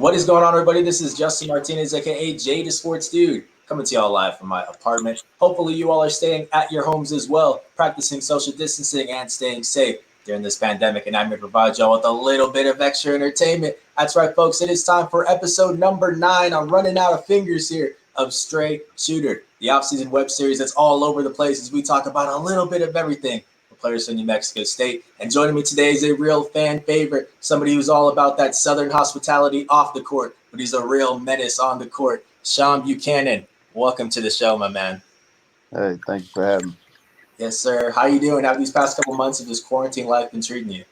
What is going on, everybody? This is Justin Martinez, aka Jay the Sports Dude, coming to y'all live from my apartment. Hopefully, you all are staying at your homes as well, practicing social distancing and staying safe during this pandemic. And I'm here to provide y'all with a little bit of extra entertainment. That's right, folks. It is time for episode number 9. I'm running out of fingers here of Straight Shooter, the offseason web series that's all over the place as we talk about a little bit of everything. Players from New Mexico State. And joining me today is a real fan favorite, somebody who's all about that Southern hospitality off the court, but he's a real menace on the court. Shunn Buchanan, welcome to the show, my man. Hey, thank you for having me. Yes, sir. How you doing? How these past couple months of this quarantine life been treating you?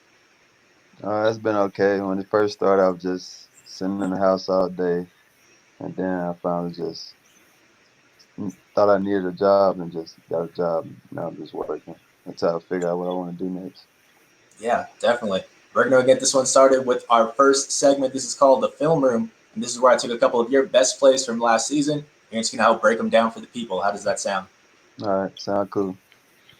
It's been okay. When it first started, I was just sitting in the house all day, and then I finally just thought I needed a job and just got a job. Now I'm just working until I figure out what I want to do next. Yeah, definitely. We're going to get this one started with our first segment. This is called The Film Room, and this is where I took a couple of your best plays from last season. You're just going to help break them down for the people. How does that sound? All right, sound cool.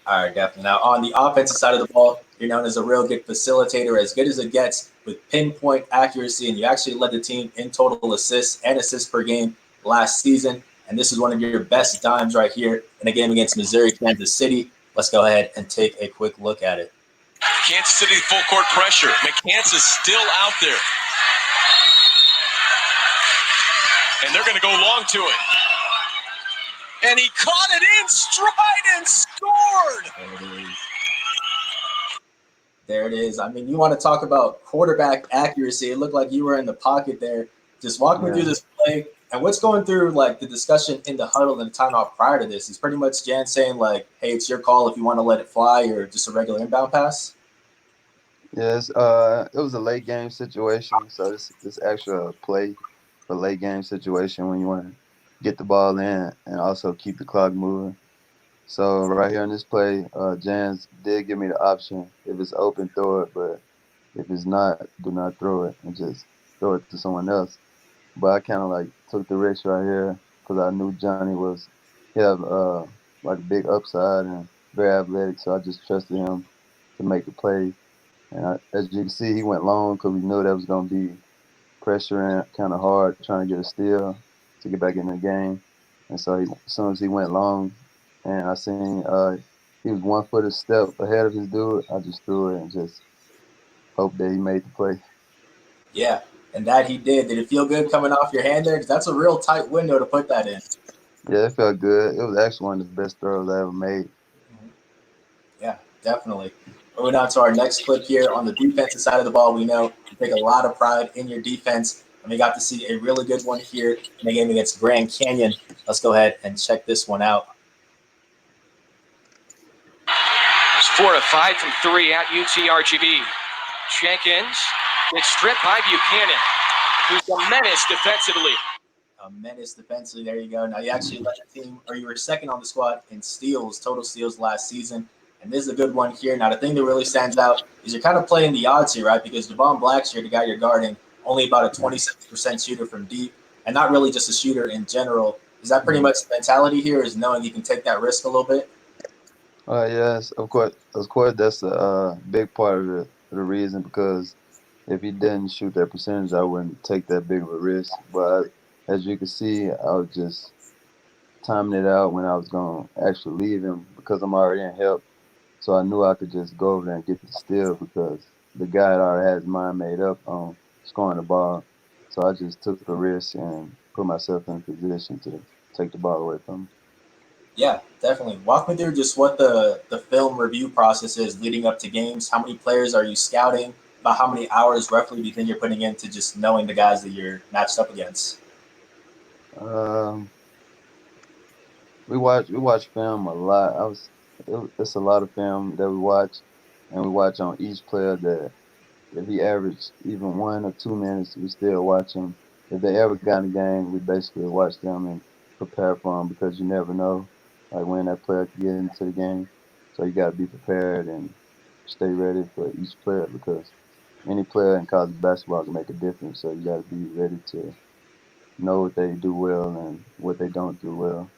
All right, definitely. Now, on the offensive side of the ball, you're known as a real good facilitator, as good as it gets with pinpoint accuracy, and you actually led the team in total assists and assists per game last season. And this is one of your best dimes right here in a game against Missouri, Kansas City. Let's go ahead and take a quick look at it. Kansas City full court pressure. McCants is still out there. And they're going to go long to it. And he caught it in stride and scored. There it is. I mean, you want to talk about quarterback accuracy. It looked like you were in the pocket there. Just walk me through this play. And what's going through, like, the discussion in the huddle and the timeout prior to this? Is pretty much Jan saying, like, hey, it's your call if you want to let it fly or just a regular inbound pass? Yes, it was a late game situation, so this extra play for late game situation when you want to get the ball in and also keep the clock moving. So right here in this play, Jans did give me the option. If it's open, throw it, but if it's not, do not throw it and just throw it to someone else. But I kind of like took the risk right here because I knew Johnny he have like a big upside and very athletic, so I just trusted him to make the play. And as you can see, he went long because we knew that was going to be pressuring kind of hard, trying to get a steal to get back in the game. And so as soon as he went long, and I seen he was 1 foot a step ahead of his dude, I just threw it and just hoped that he made the play. Yeah, and that he did. Did it feel good coming off your hand there? Because that's a real tight window to put that in. Yeah, it felt good. It was actually one of the best throws I ever made. Yeah, definitely. Moving on to our next clip here on the defensive side of the ball, we know you take a lot of pride in your defense, and we got to see a really good one here in the game against Grand Canyon. Let's go ahead and check this one out. It's 4 of 5 from 3 at UTRGV. Jenkins gets stripped by Buchanan, who's a menace defensively. A menace defensively. There you go. Now you actually led the team, or you were second on the squad in steals, total steals last season. And this is a good one here. Now, the thing that really stands out is you're kind of playing the odds here, right? Because Devon Blackshear, the guy you're guarding, only about a 27% shooter from deep, and not really just a shooter in general. Is that pretty much the mentality here, is knowing you can take that risk a little bit? Yes, of course. Of course, that's a big part of the reason, because if he didn't shoot that percentage, I wouldn't take that big of a risk. But as you can see, I was just timing it out when I was going to actually leave him because I'm already in help. So I knew I could just go over there and get the steal because the guy already had his mind made up on scoring the ball. So I just took the risk and put myself in a position to take the ball away from him. Yeah, definitely. Walk me through just what the film review process is leading up to games. How many players are you scouting? About how many hours roughly do you think you're putting into just knowing the guys that you're matched up against? Um, we watch film a lot. It's a lot of film that we watch, and we watch on each player that if he averaged even 1 or 2 minutes, we still watch him. If they ever got in the game, we basically watch them and prepare for them because you never know, like when that player can get into the game. So you got to be prepared and stay ready for each player because any player in college basketball can make a difference. So you got to be ready to know what they do well and what they don't do well.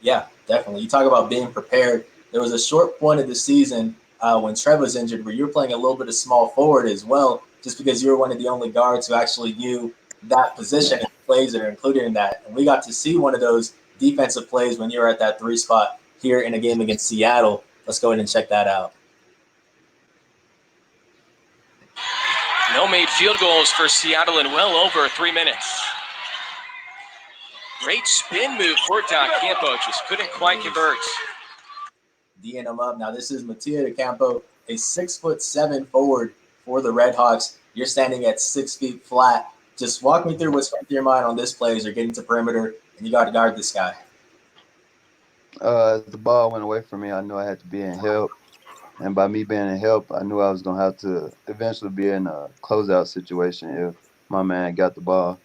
Yeah, definitely. You talk about being prepared. There was a short point of the season when Trev was injured where you were playing a little bit of small forward as well. just because you were one of the only guards who actually knew that position and plays that are included in that. And we got to see one of those defensive plays when you were at that 3 spot here in a game against Seattle. Let's go ahead and check that out. No made field goals for Seattle in well over 3 minutes. Great spin move for Doc Campo, just couldn't quite convert. D'ing him up. Now this is Mattia DeCampo, a 6'7" forward for the Redhawks. You're standing at 6 feet flat. Just walk me through what's going through your mind on this play as you're getting to perimeter and you got to guard this guy. As the ball went away from me, I knew I had to be in help. And by me being in help, I knew I was going to have to eventually be in a closeout situation if my man got the ball.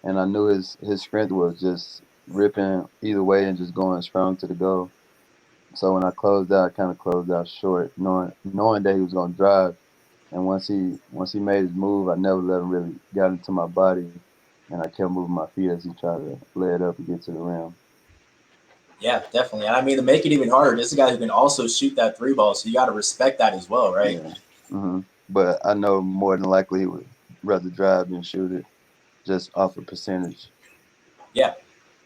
And I knew his strength was just ripping either way and just going strong to the goal. So when I closed out, I kind of closed out short, knowing that he was going to drive. And once he made his move, I never let him really get into my body. And I kept moving my feet as he tried to lay it up and get to the rim. Yeah, definitely. And I mean, to make it even harder, this is a guy who can also shoot that 3 ball, so you got to respect that as well, right? Yeah. Mm-hmm. But I know more than likely he would rather drive than shoot it, just off a percentage. Yeah,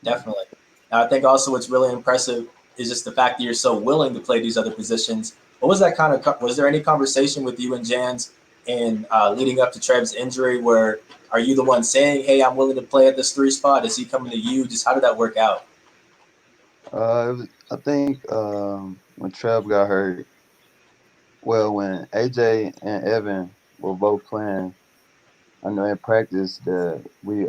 definitely. Now, I think also what's really impressive is just the fact that you're so willing to play these other positions. What was that kind of? Was there any conversation with you and Jans in leading up to Trev's injury? Where are you the one saying, "Hey, I'm willing to play at this 3 spot"? Is he coming to you? Just how did that work out? I think when Trev got hurt, well, when AJ and Evan were both playing, I know in practice that we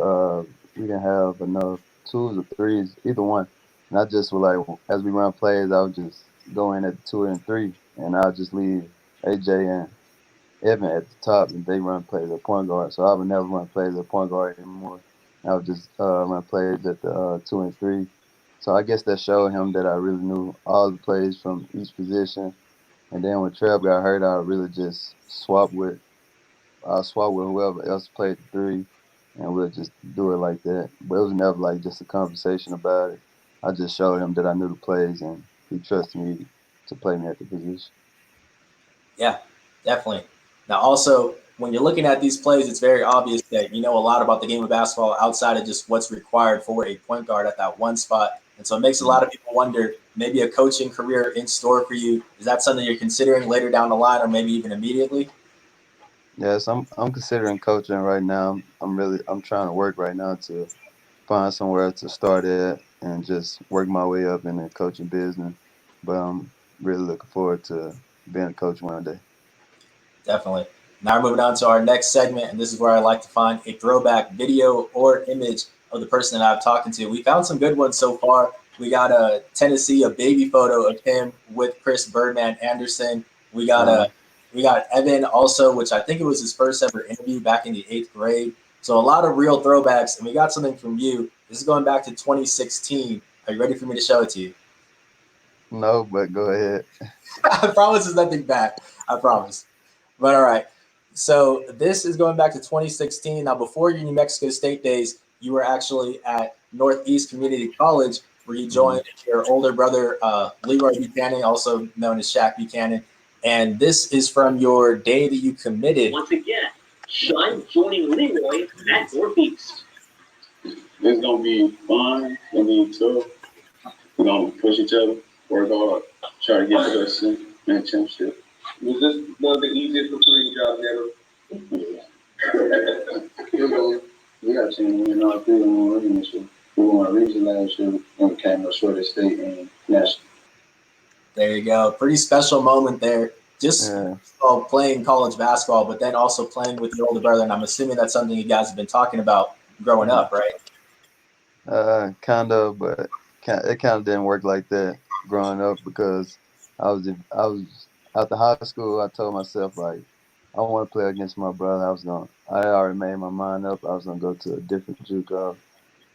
didn't have enough 2s or 3s, either one. And I just was like, as we run plays, I would just go in at 2 and 3, and I'll just leave AJ and Evan at the top, and they run plays at point guard. So I would never run plays at point guard anymore. I would just run plays at the 2 and 3. So I guess that showed him that I really knew all the plays from each position. And then when Trev got hurt, I really just swap with whoever else played the 3, and we'll just do it like that. But it was never like just a conversation about it. I just showed him that I knew the plays, and he trusted me to play me at the position. Yeah, definitely. Now, also, when you're looking at these plays, it's very obvious that you know a lot about the game of basketball outside of just what's required for a point guard at that 1 spot. And so it makes a lot of people wonder, maybe a coaching career in store for you. Is that something you're considering later down the line or maybe even immediately? Yes, I'm considering coaching right now. I'm trying to work right now to find somewhere to start at and just work my way up in the coaching business. But I'm really looking forward to being a coach one day. Definitely. Now we're moving on to our next segment, and this is where I like to find a throwback video or image of the person that I'm talking to. We found some good ones so far. We got a baby photo of him with Chris Birdman Anderson. We got Evan also, which I think it was his first ever interview back in the 8th grade. So a lot of real throwbacks, and we got something from you. This is going back to 2016. Are you ready for me to show it to you? No, but go ahead. I promise it's nothing bad. I promise. But all right. So this is going back to 2016. Now, before your New Mexico State days, you were actually at Northeast Community College, where you joined your older brother, Leroy Buchanan, also known as Shaq Buchanan. And this is from your day that you committed. Once again, Shunn joining Leroy at Northeast. It's going to be fun. It's going to be tough. We're going to push each other, work hard, try to get to the championship. Was this one of the easiest recruiting jobs ever? We got a team winning all 3 of them already this year. We won a region last year and we came up short at state and national. There you go. Pretty special moment there. Just playing college basketball, but then also playing with your older brother. And I'm assuming that's something you guys have been talking about growing up, right? Kind of, but it kind of didn't work like that growing up because I was after high school. I told myself like I want to play against my brother. I already made my mind up. I was gonna go to a different JUCO,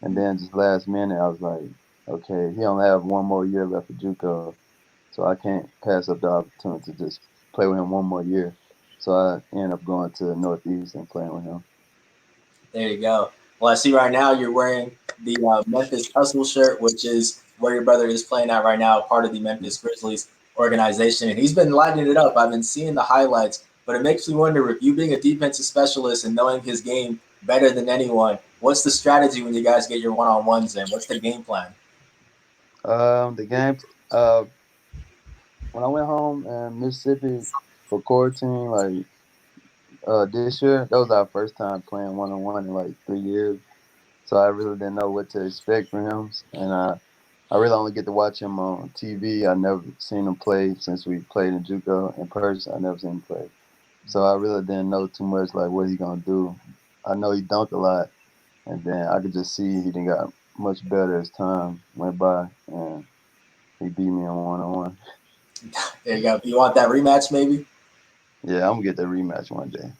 and then just last minute I was like, okay, he only have 1 more year left at JUCO, so I can't pass up the opportunity to just play with him 1 more year. So I ended up going to Northeast and playing with him. There you go. Well, I see right now you're wearing the Memphis Hustle shirt, which is where your brother is playing at right now, part of the Memphis Grizzlies organization. And he's been lighting it up. I've been seeing the highlights. but it makes me wonder, if you being a defensive specialist and knowing his game better than anyone, what's the strategy when you guys get your one-on-ones in? What's the game plan? The game. When I went home in Mississippi for quarantine, like this year, that was our first time playing one on one in like 3 years. So I really didn't know what to expect from him, and I really only get to watch him on TV. I never seen him play since we played in JUCO in person. I never seen him play, so I really didn't know too much like what he gonna do. I know he dunked a lot, and then I could just see he didn't got much better as time went by, and he beat me on one on one. There you go. You want that rematch, maybe? Yeah, I'm gonna get that rematch one day.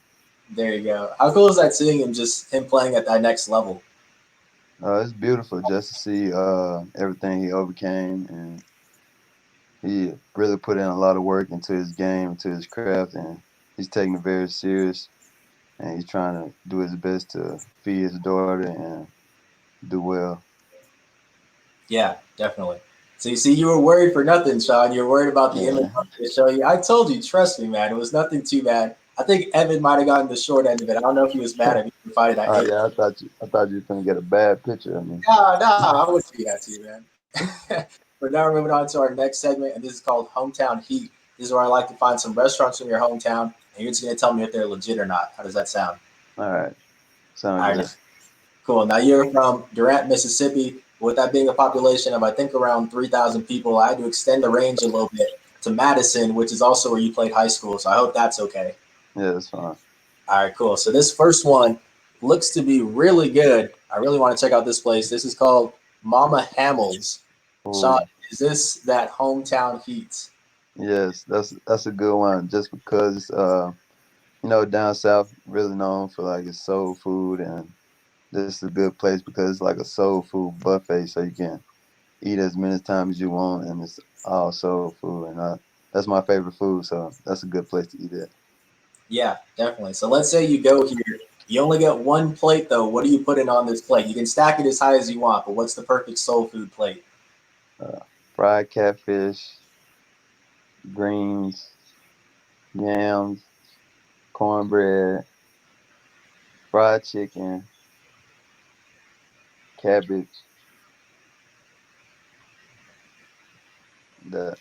There you go. How cool is that seeing him playing at that next level? It's beautiful just to see everything he overcame, and he really put in a lot of work into his game, into his craft, and he's taking it very serious. And he's trying to do his best to feed his daughter and do well. Yeah, definitely. So you see, you were worried for nothing, Sean. You're worried about the image Yeah. to show you. I told you, trust me, man. It was nothing too bad. I think Evan might have gotten the short end of it. I don't know if he was mad at me for fighting that. Yeah, I thought you were gonna get a bad picture of me. No, I wouldn't do that to you, man. But now we're moving on to our next segment, and this is called Hometown Heat. This is where I like to find some restaurants from your hometown, and you're just going to tell me if they're legit or not. How does that sound? All right, All sounds right, good. cool. Now you're from Durant, Mississippi. With that being a population of, I think, around 3,000 people, I had to extend the range a little bit to Madison, which is also where you played high school. So I hope that's okay. Yeah, it's fine. All right, cool. So this first one looks to be really good. I really want to check out this place. This is called Mama Hamill's. Sean, Ooh, is this that hometown heat? yes, that's a good one. Just because down south really known for like its soul food, and this is a good place because it's like a soul food buffet, so you can eat as many times as you want, and it's all soul food, and that's my favorite food, so that's a good place to eat at. Yeah, definitely. So let's say you go here. You only get one plate, though. What are you putting on this plate? You can stack it as high as you want, but what's the perfect soul food plate? Uh, Fried catfish, greens, yams, cornbread, fried chicken, cabbage.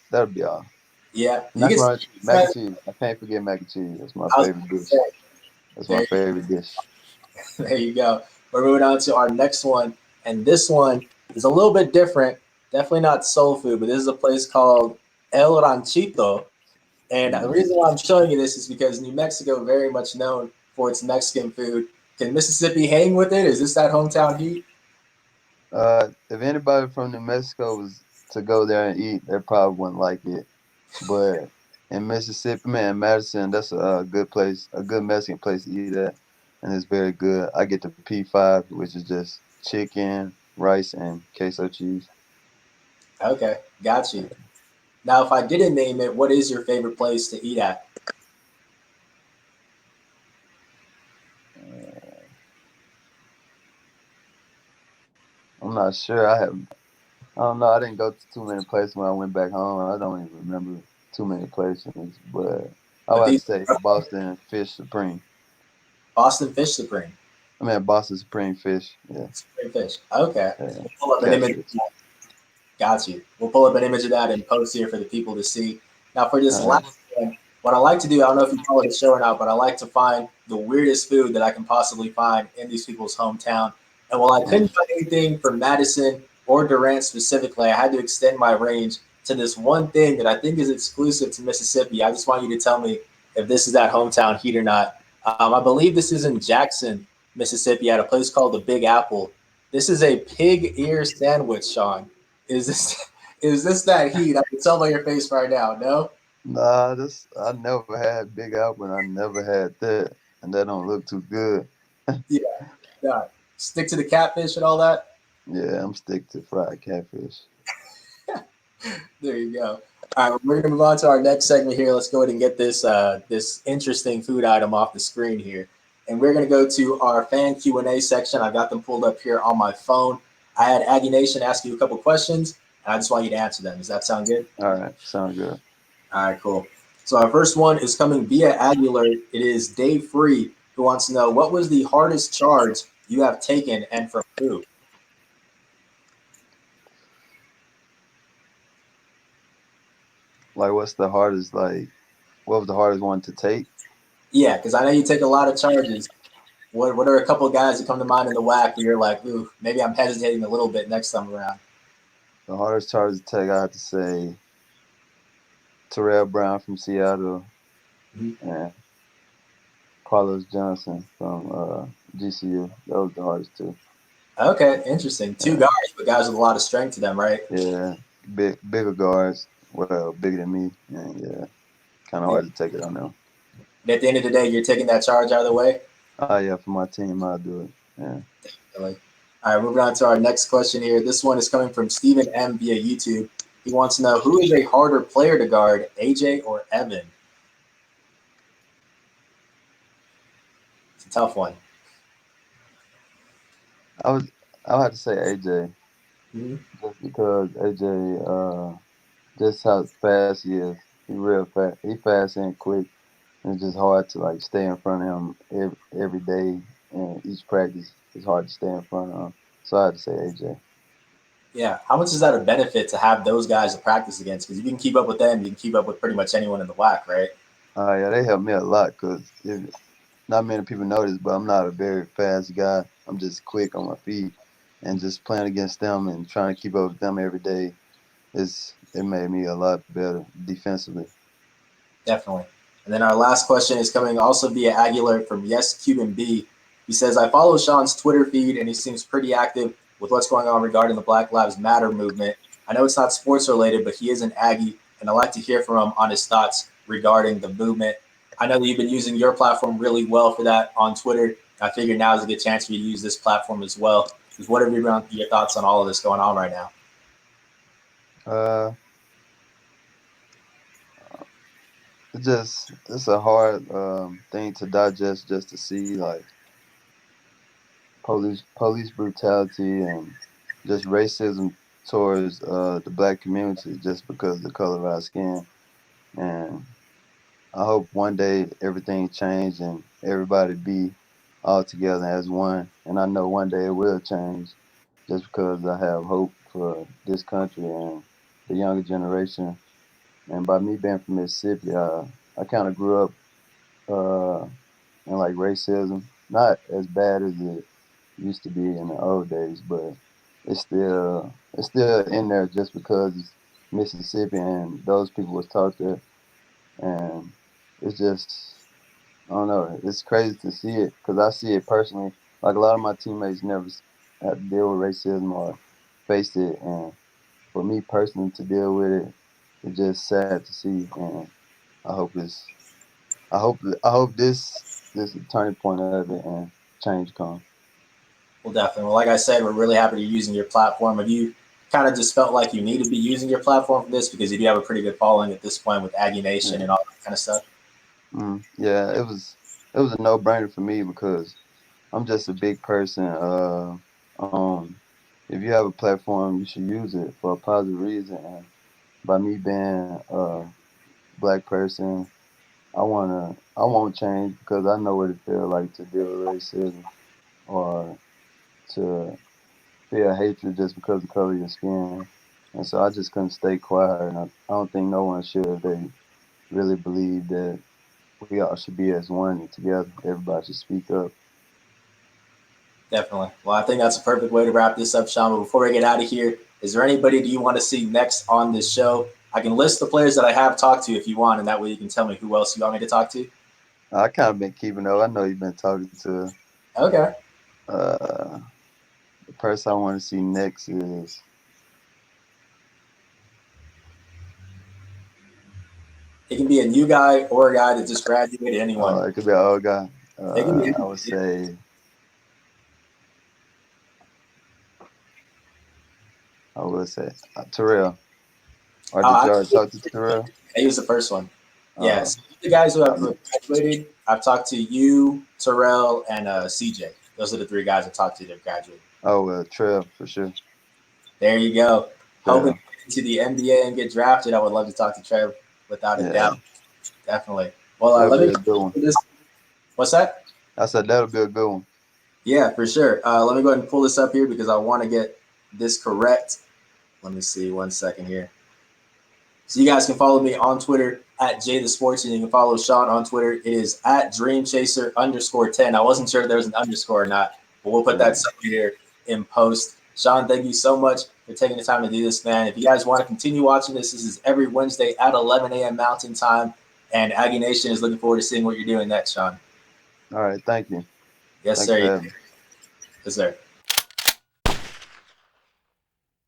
That'll be all. Yeah, you can. Macaroni, mac and cheese. I can't forget mac and cheese. That's my I was favorite gonna dish. say, That's my there, favorite dish. there you go. We're moving on to our next one, and this one is a little bit different. Definitely not soul food, but this is a place called El Ranchito. And the Mm. reason why I'm showing you this is because New Mexico very much known for its Mexican food. Can Mississippi hang with it? Is this that hometown heat? If anybody from New Mexico was to go there and eat, they probably wouldn't like it. But in Mississippi, man, Madison, that's a good place, a good Mexican place to eat at, and it's very good. I get the P5, which is just chicken, rice, and queso cheese. Okay, got you. Now, if I didn't name it, what is your favorite place to eat at? I'm not sure. I don't know. I didn't go to too many places when I went back home. I don't even remember too many places, but I But would have to these say Boston Fish Supreme. Boston Fish Supreme, I mean, Boston Supreme Fish. Yeah, Supreme Fish. Okay, yeah. we'll pull up an image. Catfish. Got you. We'll pull up an image of that and post here for the people to see. Now, for this All right. last one, what I like to do, I don't know if you follow the show or not, but I like to find the weirdest food that I can possibly find in these people's hometown. And while I couldn't find anything for Madison or Durant specifically, I had to extend my range to this one thing that I think is exclusive to Mississippi. I just want you to tell me if this is that hometown heat or not. I believe this is in Jackson, Mississippi, at a place called the Big Apple. This is a pig ear sandwich, Sean. Is this is this that heat? I can tell by your face right now. No. Nah, this I never had Big Apple, and I never had that, and that don't look too good. Yeah. Yeah. Stick to the catfish and all that. Yeah, I'm stick to fried catfish. There you go. All right, we're gonna move on to our next segment here. Let's go ahead and get this interesting food item off the screen here, and we're gonna go to our fan Q&A section. I got them pulled up here on my phone. I had Aggie Nation ask you a couple questions, and I just want you to answer them. Does that sound good? All right, sounds good. All right, cool. So our first one is coming via Aguilar. It is Dave Free, who wants to know, what was the hardest charge you have taken and from who? Like, what's the hardest? Like, what was the hardest one to take? Yeah, because I know you take a lot of charges. What are a couple of guys that come to mind in the WAC where you're like, ooh, maybe I'm hesitating a little bit next time around? The hardest charge to take, I have to say, Terrell Brown from Seattle and Carlos Johnson from GCU. That was the hardest two. Okay, interesting. Two guys, but guys with a lot of strength to them, right? Yeah, bigger guards. Well, bigger than me, and yeah, kind of hard to take it on them. But at the end of the day, you're taking that charge out of the way. Oh yeah, for my team, I'll do it. Yeah. All right, moving on to our next question here. This one is coming from Stephen M via YouTube. He wants to know, who is a harder player to guard, AJ or Evan? It's a tough one. I would have to say AJ, just because AJ, just how fast he is. He real fast. He fast and quick. And it's just hard to like stay in front of him every day, and each practice it's hard to stay in front of him. So I had to say AJ. Yeah. How much is that a benefit to have those guys to practice against? Because if you can keep up with them, you can keep up with pretty much anyone in the WAC, right? Yeah, they helped me a lot because not many people know this, but I'm not a very fast guy. I'm just quick on my feet, and just playing against them and trying to keep up with them every day it made me a lot better defensively. Definitely. And then our last question is coming also via Aguilar from Yes Cuban B. He says, I follow Shunn's Twitter feed and he seems pretty active with what's going on regarding the Black Lives Matter movement. I know it's not sports related, but he is an Aggie, and I'd like to hear from him on his thoughts regarding the movement. I know that you've been using your platform really well for that on Twitter. I figured now is a good chance for you to use this platform as well. Just what are your thoughts on all of this going on right now? Uh, it's a hard thing to digest just to see like police brutality and just racism towards the black community just because of the color of our skin. And I hope one day everything change and everybody be all together as one. And I know one day it will change just because I have hope for this country and the younger generation. And by me being from Mississippi, I kind of grew up uh, in like racism, not as bad as it used to be in the old days, but it's still in there just because it's Mississippi and those people was taught there, and it's just I don't know. It's crazy to see it because I see it personally. Like a lot of my teammates never had to deal with racism or faced it, and for me personally to deal with it, it's just sad to see. And I hope it's I hope this is a turning point of it and change comes. Well, definitely. Well, like I said, we're really happy you're using your platform. Have you kind of just felt like you need to be using your platform for this because you do have a pretty good following at this point with Aggie Nation Yeah. and all that kind of stuff? Yeah, it was a no brainer for me because I'm just a big person. If you have a platform, you should use it for a positive reason. And by me being a black person, I won't change because I know what it feels like to deal with racism or to feel hatred just because of the color of your skin. And so I just couldn't stay quiet. And I don't think no one should if they really believe that we all should be as one and together. Everybody should speak up. Definitely. Well, I think that's a perfect way to wrap this up, Sean. But before we get out of here, is there anybody that you want to see next on this show? I can list the players that I have talked to if you want, and that way you can tell me who else you want me to talk to. I kind of been keeping up. I know you've been talking to Okay. the person I want to see next is It can be a new guy or a guy that just graduated, anyone. it could be an old guy. It can be I would say Terrell. Or did you already talk to Terrell? he was the first one. Uh, Yes. The guys who have graduated, I've talked to you, Terrell, and CJ. Those are the three guys I talked to that have graduated. Trev for sure. There you go. Trev. Hoping to get into the NBA and get drafted, I would love to talk to Trev without a doubt. Definitely. Well, That'll let be me a good one. this. What's that? I said that'll be a good one. Yeah, for sure. Let me go ahead and pull this up here because I want to get this correct. Let me see 1 second here. So you guys can follow me on Twitter at Jay the Sports, and you can follow Sean on Twitter. It is at DreamChaser_10. I wasn't sure if there was an underscore or not, but we'll put that somewhere here in post. Sean, thank you so much for taking the time to do this, man. If you guys want to continue watching this is every Wednesday at 11 a.m. Mountain Time, and Aggie Nation is looking forward to seeing what you're doing next, Sean. All right, thank you. Yes, Thank you for sir. having me. Yes, sir.